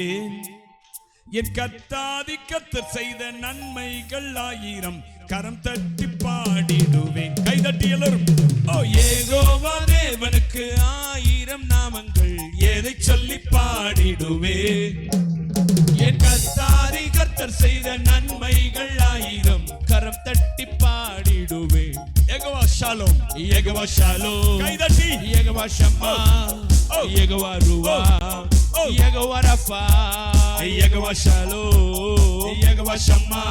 என் கர்த்தாதி கர்த்தர் செய்த நன்மைகள் ஆயிரம் கரம் தட்டி பாடிடுவேன். கைதட்டி எல்லாரும். ஓ யெகோவா தேவனுக்கு ஆயிரம் நாமங்கள் எதை சொல்லி பாடிடுவேன். என் கர்த்தாதி கர்த்தர் செய்த நன்மைகள் ஆயிரம் கரம் தட்டி பாடிடுவேன். Jehovah Shalom, Jehovah Shalom. கைதட்டி. யெகோவா ஷம்மா, யெகோவா ருவா, Jehovah Rapha, Jehovah Shalom, Jehovah Shammah,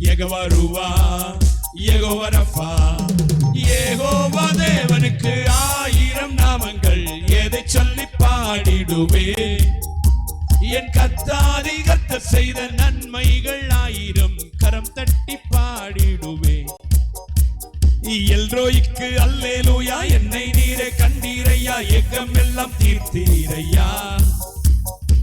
Jehovah ருவா, யெகோவா ரஃபா. யெகோவா தேவனுக்கு ஆயிரம் நாமங்கள் எதை சொல்லி பாடிடுவேன். என் கர்த்தாதி கர்த்தர் செய்த நன்மைகள் ஆயிரம் கரம் தட்டி பாடிடுவேன். எல்ரோய்க்கு அல்லேலூயா, என்னை நீரே கண்டீரையா, ஏக்கம் எல்லாம் தீர்த்தீரையா.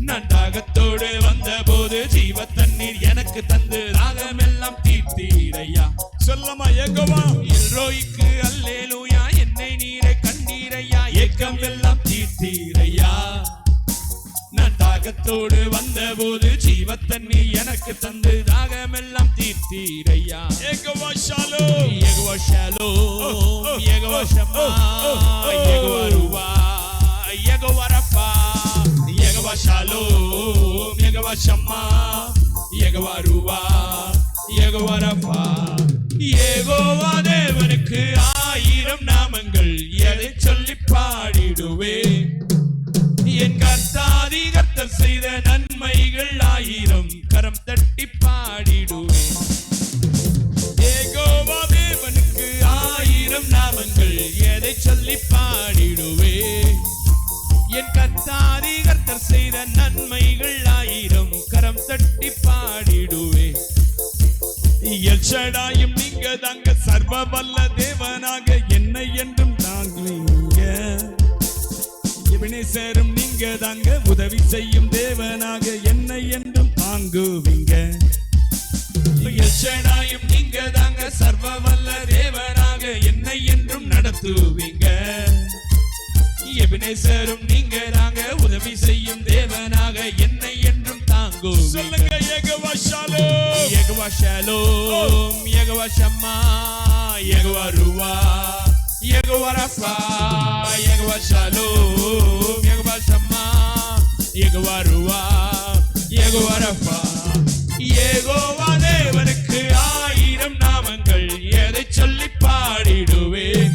நான் தாகத்தோடு வந்த போது ஜீவ தண்ணீர் எனக்கு தந்து தாகமெல்லாம் தீர்த்தீரையா. சொல்லமா யெகோவா. எல்ரோய்க்கு அல்லேலூயா, என்னை நீரே கண்டீரையா, ஏக்கம் எல்லாம் தீர்த்தீரையா. நான் தாகத்தோடு வந்த போது ஜீவ தண்ணீர் எனக்கு தந்து தாகமெல்லாம் தீர்த்தீரையா. Jehovah Shalom, Jehovah Shalom, Jehovah Shammah, Jehovah ருவா, Jehovah Rapha, Jehovah Shalom, Jehovah Shammah, Jehovah ருவா, யெகோவா ரஃபா. யெகோவா தேவனுக்கு ஆயிரம் நாமங்கள் எதை சொல்லி பாடிடுவேன். என் கர்த்தாதி கர்த்தர் செய்த நன்மைகள் ஆயிரம் கரம் தட்டி பாடிடுவேன். யெகோவா தேவனுக்கு ஆயிரம் நாமங்கள் எதை சொல்லி பாடிடுவேன். என் கர்த்தாதி கர்த்தர் செய்த நன்மைகள் ஆயிரம் கரம் தட்டி பாடிடுவேன். எல்ஷடாயும் நீங்க தாங்க, சர்வ வல்ல தேவனாக என்னை என்றும் தாங்குவீங்க. எபினேசரும் நீங்க தாங்க, உதவி செய்யும் தேவனாக என்னை என்றும் தாங்குவீங்க. எல்ஷடாயும் நீங்க தாங்க, சர்வ வல்ல தேவனாக என்னை என்றும் நடத்துவீங்க. எபினேசரும் நீங்க தாங்க, உதவி செய்யும் தேவனாக என்னை என்றும் தாங்குவீங்க. சொல்லுங்க Jehovah Shalom, Jehovah Shalom, Jehovah Shammah, Jehovah ருவா, Jehovah Rapha, Jehovah Shalom, Jehovah Shammah, Jehovah ருவா, யெகோவா ரஃபா. யெகோவா தேவனுக்கு ஆயிரம் நாமங்கள் எதை சொல்லி பாடிடுவேன்.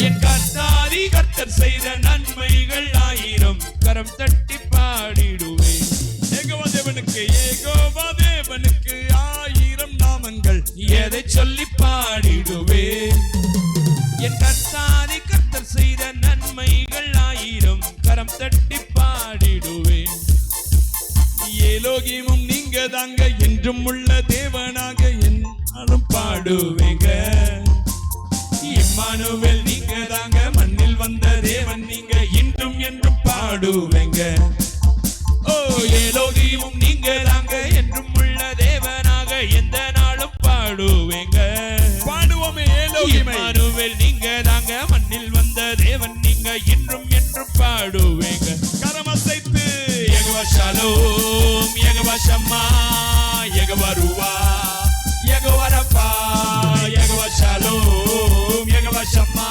என் கர்த்தாதி கர்த்தர் செய்த நன்மைகள் ஆயிரம் கரம் தட்டி பாடிடுவேன். யெகோவா தேவனுக்கு, யெகோவா தேவனுக்கு ஆயிரம் நாமங்கள் எதை சொல்லி பாடிடுவேன். என் கர்த்தாதி கர்த்தர் செய்த நன்மைகள் ஆயிரம் கரம் தட்டி பாடிடுவேன். எலோகிமும் நீங்க தாங்க, என்றும் உள்ள தேவனாக என்னாலும் பாடுவேங்க. இம்மானுவேல் நீங்க தாங்க, மண்ணில் வந்த தேவன் நீங்க, இன்றும் என்றும் பாடுவேங்க. ஓ எலோகிமும் நீங்க தாங்க, என்றும் உள்ள தேவனாக எந்த நாளும் பாடுவேங்க. பாடுவோமே எலோகிமை. இம்மானுவேல் நீங்க தாங்க, மண்ணில் வந்த தேவன் நீங்க, இன்றும் என்றும் பாடுவேங்க. கரமசைத்து Jehovah Shalom, Jehovah Shammah, Jehovah ருவா, Jehovah Rapha, Jehovah Shalom, Jehovah Shammah,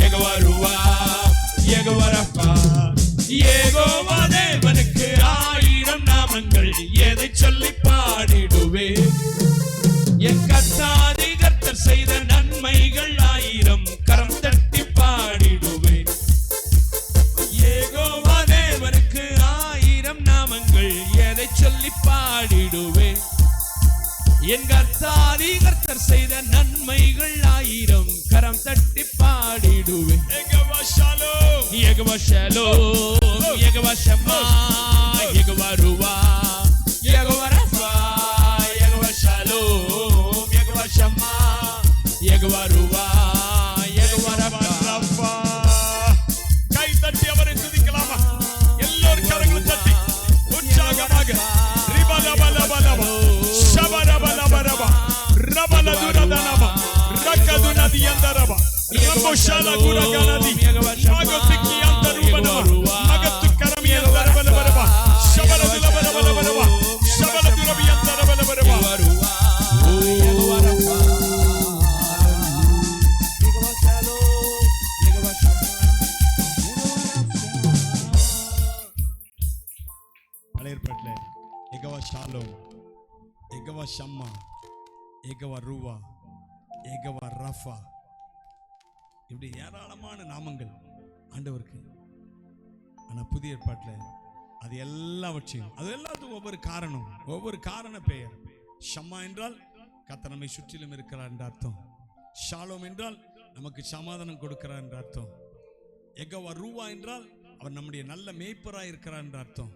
Jehovah ருவா, யெகோவா ரஃபா. யெகோவா தேவனுக்கு ஆயிரம் நாமங்கள் எதை சொல்லி பாடிடுவேன். என் கர்த்தாதி கர்த்தர் செய்த நன்மைகள் ஆயிரம் கரம் தட்டி பாடிடுவேன். யெகோவா தேவனுக்கு ஆயிரம் நாமங்கள் எதை சொல்லி பாடிடுவேன். என் கர்த்தாதி கர்த்தர் செய்த நன்மைகள் ஆயிரம் கரம் தட்டி பாடிடுவேன். Jehovah Shalom, Jehovah Shalom, Jehovah Shammah, Jehovah ருவா, Jehovah Rapha, Jehovah Shalom, Jehovah Shammah, Jehovah ருவா, யெகோவா ரஃபா. கை தட்டி அவரை துதிக்கலாமா? எல்லோரும் கரங்களை தட்டி உற்சாகமாக ரிபலபலபலப ஷபரபலபரப ரபலதுரதனப ரக்கதுனதியந்தரப ரபோஷால குரகனதி மகத்துக்கி அந்தருபனப மகத்து கரமியந்தரபலபரப பழைய ஏற்பாட்டில் Jehovah Shalom, Jehovah Shammah, Jehovah ரூவா, யெகோவா ரஃபா, இப்படி ஏராளமான நாமங்கள் ஆண்டவருக்கு. ஆனால் புதிய ஏற்பாட்டில் அது எல்லாவற்றையும், அது எல்லாத்துக்கும் ஒவ்வொரு காரணம், ஒவ்வொரு காரண பெயர். ஷம்மா என்றால் கர்த்தர் நம்மை சுற்றிலும் இருக்கிறார் என்ற அர்த்தம். ஷாலோம் என்றால் நமக்கு சமாதானம் கொடுக்கிறார் என்ற அர்த்தம். யெகோவா ரூவா என்றால் அவர் நம்முடைய நல்ல மேய்ப்பராக இருக்கிறார் என்ற அர்த்தம்.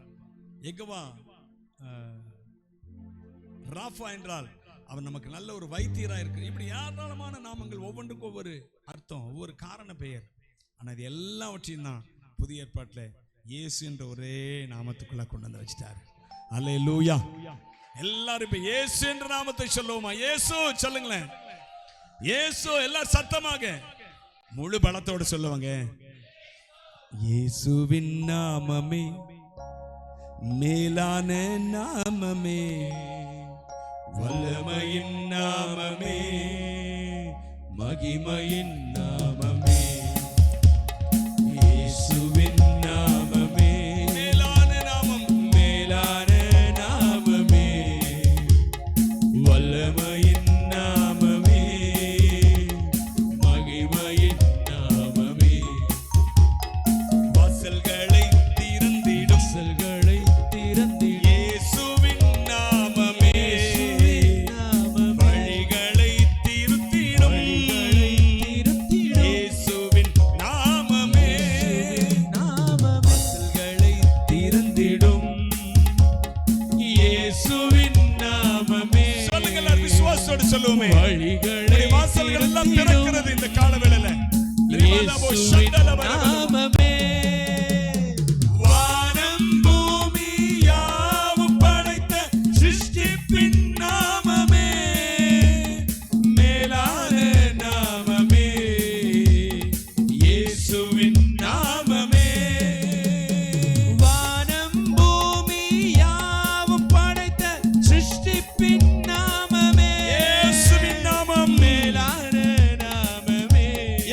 யெகோவா ராஃபா என்றால் அவர் நமக்கு நல்ல ஒரு வைத்தியராக இருக்கிறார். இப்படி ஏராளமான நாமங்கள், ஒவ்வொன்றுக்கும் ஒவ்வொரு அர்த்தம், ஒவ்வொரு காரண பெயர். ஆனால் இது எல்லாவற்றையும் தான் புதிய ஏற்பாட்டில் இயேசு என்ற ஒரே நாமத்துக்குள்ள கொண்டு வந்து வச்சிட்டாரு. அல்லேலூயா. எல்லாரும் இப்ப இயேசு என்ற நாமத்தை சொல்லுவோமா? இயேசு சொல்லுங்களேன். இயேசு எல்லாரும் சத்தமாக முழு பலத்தோடு சொல்லுவாங்க. இயேசுவின் நாமமே மேலான நாமமே, வல்லமையின் நாமமே, மகிமையின் நாமமே. இயேசுவின் நாமமே மேலான நாமம், மேலான நாமமே, வல்லமையின் நாமமே, மகிமையின் நாமமே. வாசல்களை திறந்திடும், வாசல்களை திறந்திடும் இயேசுவின் நாமமே, வழிகளை திருத்திடும் இயேசுவின் நாமமே, வாசல்களை திறந்திடும் இயேசுவின் நாமமே. சொல்லுங்க எல்லாரும் விசுவாசத்தோடு சொல்லுவோமே. வழிகளை வாசல்கள் எல்லாம் திறக்கிறது இந்த காலவேளையில. இயேசுவின் நாமமே, வானம் பூமி யாவும் படைத்த சிருஷ்டிப்பின் நாமமே, மேலான நாமமே, இயேசுவின் நாமமே. வானம் பூமி யாவும் படைத்த சிருஷ்டிப்பின் நாமமே, இயேசுவின் நாமம், மேலான நாமமே,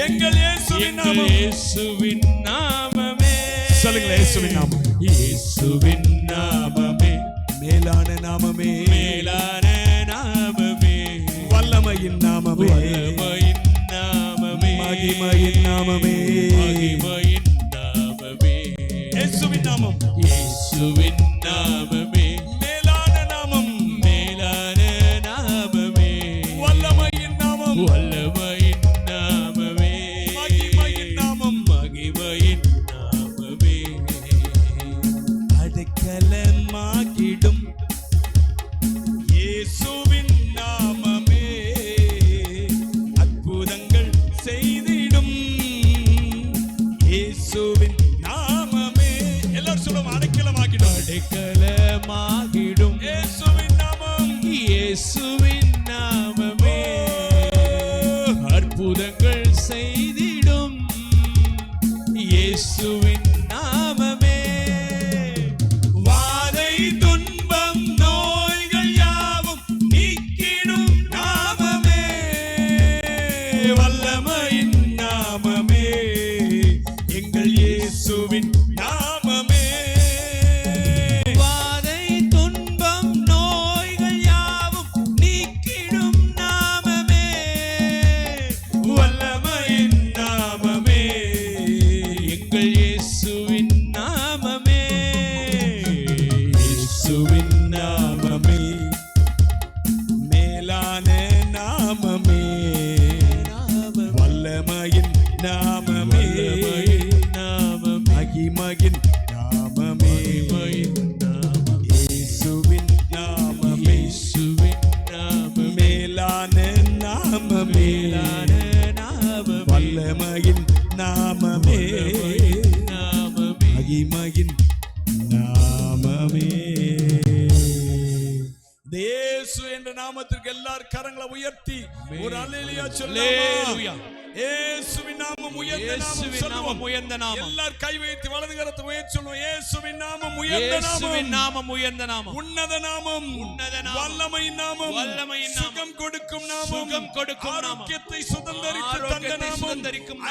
எங்கள் இயேசுவின் நாமம், இயேசுவின் நாமமே. சொல்லுங்களேன், இயேசுவின் நாமம், இயேசுவின் நாமமே, மேலான நாமமே, மேலான நாமமே, வல்லமையின் நாமமே, வல்லமையின் நாமமே, மகிமையின் நாமமே, மகிமையின் நாமமே. இயேசுவின் நாமம், இயேசுவின் நாமமே, மேலான நாமம், மேலான நாமமே, வல்லமையின் நாமம், வல்லமையின் நாமமே, மகிமையின் நாமம், மகிமையின் நாமமே. அடைக்கலமாகிடும் இயேசுவின் நாமமே, அற்புதங்கள் செய்திடும் இயேசுவின் நாமமே. எல்லாரும் சொல்லுவோம், அடைக்கலமாகிடும், அடைக்கலமாகிடும் இயேசுவின் நாமம், இயேசுவின் நாமமே, அற்புதங்கள் செய்திடும் இயேசுவின் நாமமே, வாதை துன்பம் நோய்கள் யாவும் நீக்கிடும் நாமமே, வல்லமையின் நாமமே, எங்கள் இயேசுவின் நாமமே. வாதை துன்பம் நோய்கள் யாவும் நீக்கிடும் நாமமே, வல்லமையின் நாமமே, எங்கள் இயேசுவின் நாமமே, இயேசுவின் நாமமே, மேலான நாமமே, வல்லமையின் நாமமே, மகிமையின் நாமமே, இயேசுவின் நாமமே, இயேசுவின் நாமமே, மேலான நாமமே, வல்லமையின் நாமமே, மகிமையின் நாமமே. இயேசு என்ற நாமத்திற்கு எல்லார் கரங்களை உயர்த்தி ஒரு அல்லேலூயா சொல்லலாம். இயேசுவின் நாமம் உயர்ந்த நாமம், சொல்லுவோம் உயர்ந்த நாமம். எல்லார் கை வைத்து வலது கரத்தை உயர்த்தி சொல்லுவோம். இயேசுவின் நாமம் உயர்ந்த நாமம், இயேசுவின் நாமம் உயர்ந்த நாமம், உன்னத நாமம், உன்னத நாமம், வல்லமையின் நாமம், வல்லமையின் நாமம், சுகம் கொடுக்கும் நாமம், சுகம் கொடுக்கும் நாமம், ஆரோக்கியத்தை சுதந்தரித்து தந்த நாமம்,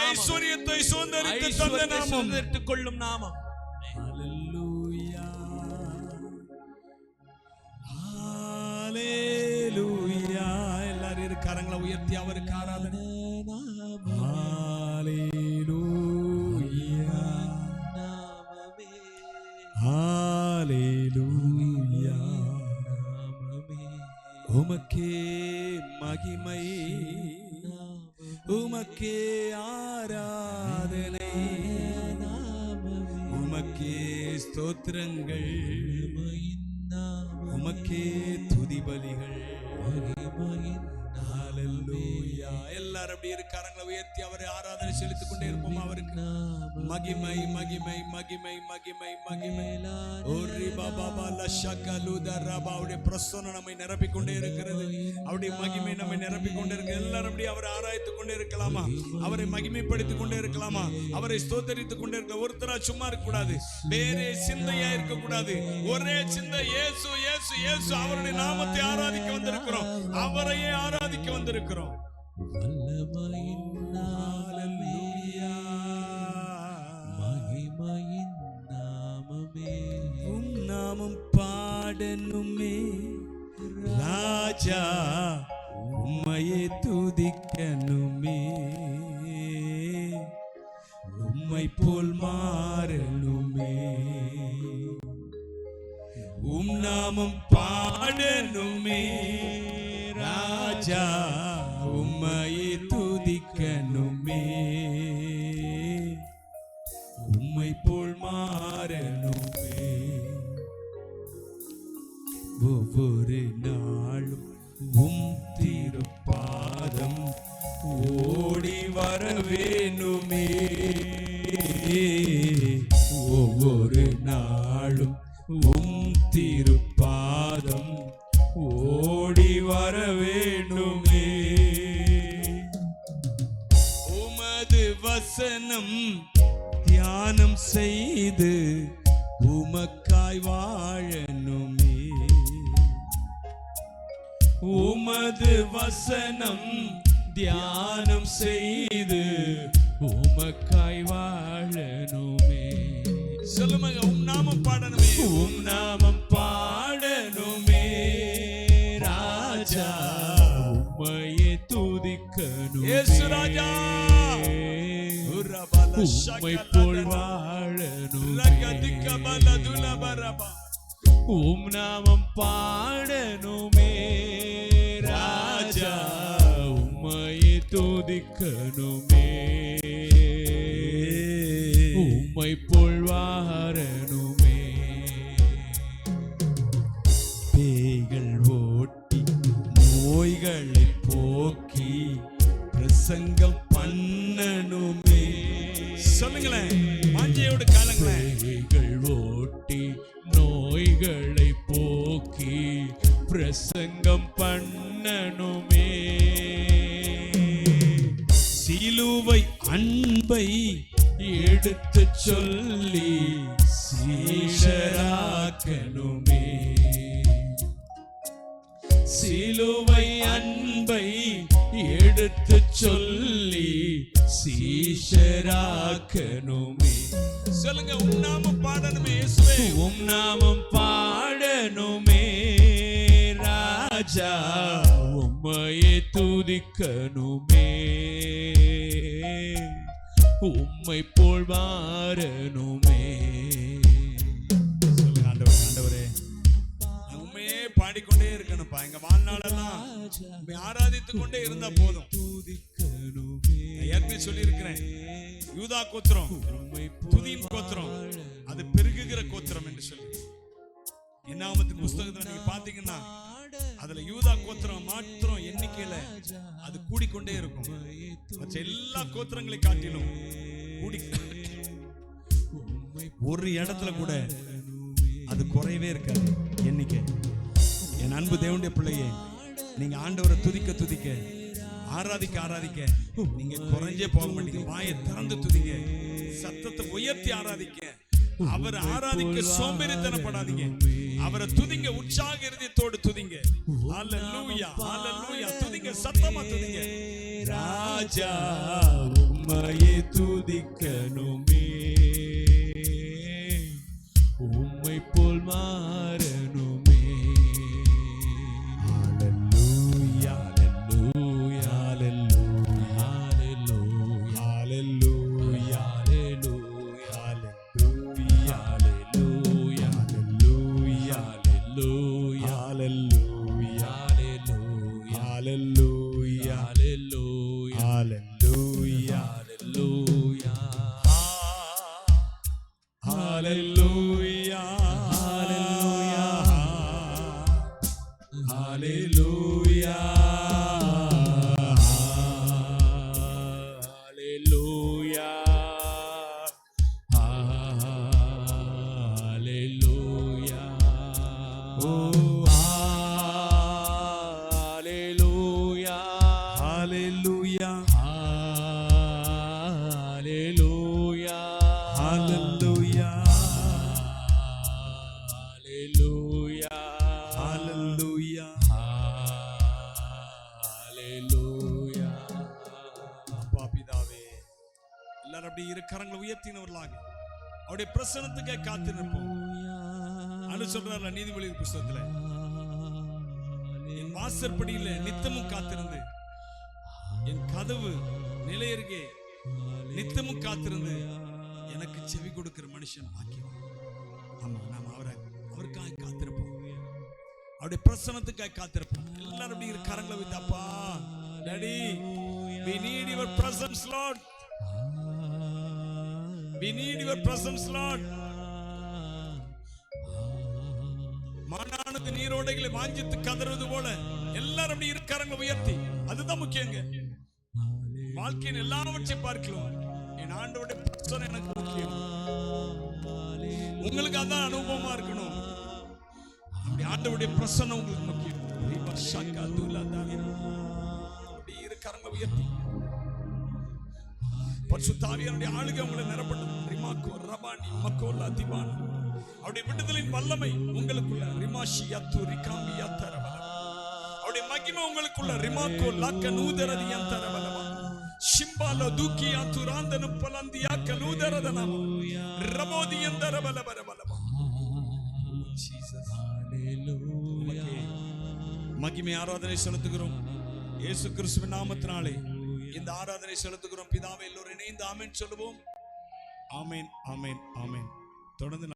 ஐஸ்வரியத்தை சுதந்தரித்து தந்த நாமம், சுதந்தரித்துக் கொள்ளும் நாமம். ஹல்லேலூயா. கரங்களை உயர்த்தி அவருக்கு ஆராதனை. ஹல்லேலூயா, உமக்கே மகிமை, உமக்கே ஆராதனை, உமக்கே ஸ்தோத்திரங்கள், உமக்கே துதி பலிகள். ஹல்லேலூயா. எல்லாரும் அப்படியே கரங்களை உயர்த்தி அவரை ஆராதனை செலுத்திக் கொண்டே இருப்போம். அவருக்கு மகிமை மகிமை மகிமை மகிமை மகிமை. ஓரி பாபா பாலா ஷகலுதா ரபா. அவருடைய பிரசன்னம் நம்மை நிரப்பிக் கொண்டே இருக்கிறது. அவருடைய மகிமை நம்மை நிரப்பிக் கொண்டே இருக்கு. எல்லாரும் அப்படியே அவரை ஆராய்த்துக் கொண்டே இருக்கலாமா? அவரை மகிமைப்படுத்திக் கொண்டே இருக்கலாமா? அவரை ஸ்தோத்தரித்துக் கொண்டே இருக்க. ஒருத்தரா சும்மா இருக்க கூடாது, வேறே சிந்தையா இருக்க கூடாது. ஒரே சிந்தை, இயேசு இயேசு இயேசு. அவருடைய நாமத்தை ஆராதிக்க வந்திருக்கிறோம், அவரையே ஆராதிக்க வந்திருக்கிறோம். மகிமையின் நாமமே, உம் நாமம் பாடனுமே ராஜா, உம்மையே துதிக்கனுமே, உம்மை போல் மாறனுமே. உம் நாமம் பாடனுமே ராஜா, உம்மையே துதிக்கனுமே, உம்மை போல் மாறனுமே. ஒவ்வொரு நாளும் உம் திருப்பாதம் ஓடி வரவேணுமே, ஒவ்வொரு நாளும் உம் திருப்பாதம் ஓடி வரவேணுமே. உமது வசனம் தியானம் செய்து உமக்காய் வாழனுமே, உமது வசனம் தியானம் செய்து உமக்காய் வாழனுமே. சொல்லுங்க, உம் நாமம் பாடனுமே, உம் நாமம் பாடனுமே ராஜா, உம்மையே துதிக்கனுமே. இயேசு ராஜா, உம்மை போல் வாழனுமே. உம் நாமம் பாடனுமே ராஜா, உம்மையே துதிக்கனுமே, உம்மை போல் வாழனுமே. பேய்கள் ஓட்டி நோய்களை போக்கி பிரசங்கம் பண்ணனுமே. சொல்லுங்களேன், வாஞ்சையோடு காலங்களேன். பேய்கள் ஓட்டி நோய்களை போக்கி பிரசங்கம் பண்ணனுமே. சிலுவை அன்பை எடுத்து சொல்லி சீஷராக்கனுமே, சிலுவை அன்பை எடுத்து சொல்லி சீஷராக்கனுமே. சொல்லுங்க, உம் நாமம் பாடனுமே இயேசுவே, உம் நாமம் பாடனுமே ராஜா, உம்மையே துதிக்கனுமே, உம்மை போல் வாழனுமே. சொல்லுங்க, ஆண்டவரே ஆண்டவரே, உண்மையே பாடிக்கொண்டே இருக்கணும்ப்பா. எங்க வாழ்நாளெல்லாம் ஆராதித்துக் கொண்டே இருந்தா போதும். ஏற்கனவே சொல்லி இருக்கிறேன், யூதா கோத்திரம் துதியின் கோத்திரம், அது பெருகுகிற கோத்திரம் என்று சொல்லி. என்னாமத்தின் புஸ்தகத்துல நீங்க பாத்தீங்கன்னா அதுல யூதா கோத்திரம் மாத்திரம் எண்ணிக்கையில அது கூடிக்கொண்டே இருக்கும். மற்ற எல்லா கோத்திரங்களை காட்டிலும் கூடி ஒரு இடத்துல கூட அது குறையவே இருக்காது எண்ணிக்கை. என் அன்பு தேவனுடைய பிள்ளையே, நீங்க ஆண்டவரை துதிக்க துதிக்க, ஆராதிக்க ஆராதிக்க நீங்க குறைஞ்சே போக மாட்டீங்க. வாயை திறந்து துதிங்க, சத்தத்தை உயர்த்தி ஆராதிக்க. அவரை ஆராதிக்க சோம்பேறித்தனப்படாதீங்க, அவரை துதிங்க, உற்சாக இருதயத்தோடு துதிங்க. ஹல்லேலூயா ஹல்லேலூயா, துதிங்க, சத்தமா துதிங்க. ராஜா, உம்மையே துதிக்கனுமே, உம்மை போல் மாறனுமே. ஹல்லேலூயா ஹல்லேலூயா. Hallelujah. Hallelujah. Hallelujah. Hallelujah. Hallelujah. Hallelujah. Hallelujah. Hallelujah. Hallelujah. Hallelujah. Oh, Hallelujah. hallelujah. Hallelujah. Hallelujah. Hallelujah. Hallelujah. Hallelujah. அப்பா பிதாவே, எல்லாரும் அப்படி இரு கரங்களை உயர்த்தினவர்களாக அவருடைய பிரசன்னத்துக்கே காத்து நிற்போம். அனு சொல்றாருல நீதிமொழியின் புஸ்தகத்துல, என் வாசற்படியில நித்தமும் காத்திருந்து, என் கதவு நிலையருகே நித்தமும் காத்திருந்து எனக்கு செவி கொடுக்கிற மனுஷன் பாக்கியவான். ஆமா, நாம் அவருக்காக காத்திருப்போம், அவருடைய பிரசன்னத்துக்காக காத்திருப்போம். எல்லாரும் அப்படி இரு கரங்களை வைத்து, அப்பா daddy, we need your presence Lord, we need your presence Lord. மானானது நீரோடைகளை வாஞ்சித்து கதறுவது போல எல்லாரும் அப்படி இருக்கிறவங்க உயர்த்தி, அதுதான் முக்கியங்க. வாழ்க்கையின் எல்லாவற்றையும் பார்க்கலாம், என் ஆண்டவருடைய பிரசன்னம் எனக்கு முக்கியம். உங்களுக்கு அதான் அனுபவமா இருக்கணும். அப்படி ஆண்டவருடைய பிரசன்னம் உங்களுக்கு முக்கியம். அப்படி இருக்கிறவங்க உயர்த்தி, பரிசுத்த ஆவியானவருடைய ஆளுகை உங்களை நிரப்பட்டும். ரிமாக்கோ ரபானி மக்கோலா திவான், அவருடைய விடுதலின் வல்லமை உங்களுக்குள்ள, ரிமாஷி யத்து ரிகாமி யத்தரவல, அவருடைய மகிமை உங்களுக்குள்ள, ரிமாக்கோ லாக்க நூதரதி யந்தரவலவா, ஷிம்பாலோ தூக்கி யத்துராந்தனு பலந்தியா கலூதரதனம, ரமோதி யந்தரவலவலவலவா. ஜீசஸ், ஹalleluya. மகிமை ஆராதனை செலுத்துகிறோம் இயேசு கிறிஸ்துவின் நாமத்தினாலே. இந்த ஆராதனை செலுத்துகிறோம் பிதாவே. எல்லோரும் இணைந்து ஆமென் சொல்லுவோம். ஆமென், ஆமென், ஆமென். தொடர்ந்து